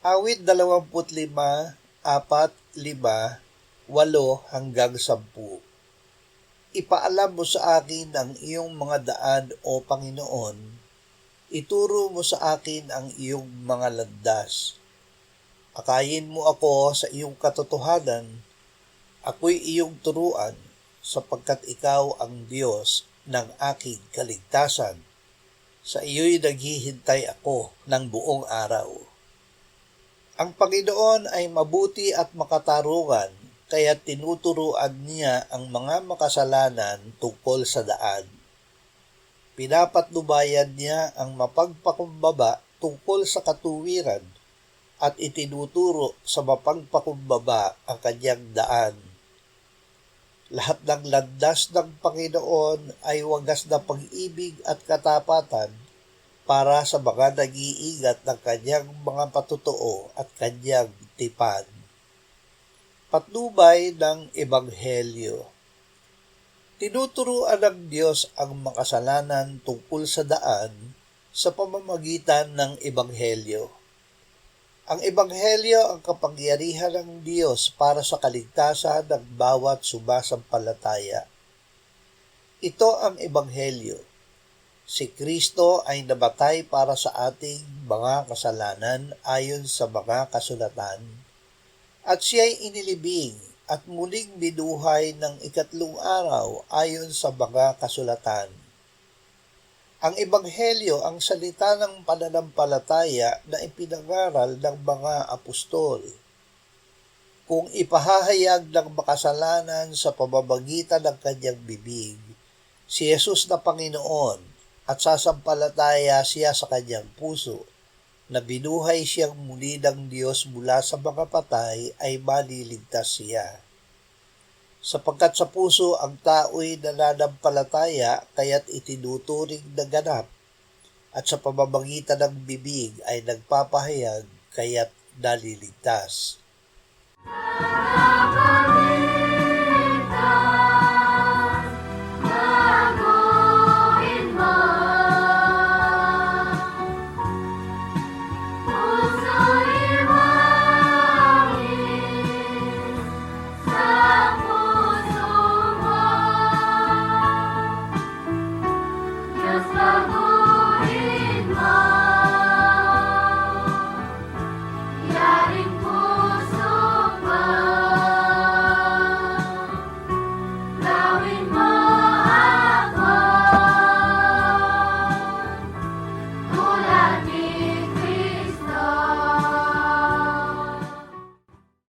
Awit 25:4-5, 8 Ipaalam mo sa akin ang iyong mga daan, O Panginoon. Ituro mo sa akin ang iyong mga landas. Akayin mo ako sa iyong katotohanan. Ako'y iyong turuan, sapagkat ikaw ang Diyos ng aking kaligtasan. Sa iyo'y naghihintay ako ng buong araw. Ang Panginoon ay mabuti at makatarungan, kaya tinuturuan niya ang mga makasalanan tungkol sa daan. Pinapatnubayan niya ang mapagpakumbaba tungkol sa katuwiran at itinuturo sa mapagpakumbaba ang kanyang daan. Lahat ng landas ng Panginoon ay wagas na pag-ibig at katapatan para sa mga nag-iingat ng kanyang mga patotoo at kanyang tipan. Patnubay ng Ebanghelyo. Tinuturuan ng Diyos ang makasalanan tungkol sa daan sa pamamagitan ng Ebanghelyo. Ang Ebanghelyo ang kapangyarihan ng Diyos para sa kaligtasan ng bawat sumasampalataya. Ito ang Ebanghelyo. Si Kristo ay namatay para sa ating mga kasalanan ayon sa mga kasulatan, at siya'y inilibing at muling binuhay ng ikatlong araw ayon sa mga kasulatan. Ang Ebanghelyo ang salita ng pananampalataya na ipinangaral ng mga apostol. Kung ipahahayag ng makasalanan sa pamamagitan ng kanyang bibig, si Jesus na Panginoon, at sasampalataya siya sa kanyang puso, na binuhay siyang muli ng Diyos mula sa mga patay, ay maliligtas siya. Sapagkat sa puso ang tao'y nananampalataya, kaya't itinuturing na ganap, at sa pamamagitan ng bibig ay nagpapahayag, kaya't naliligtas.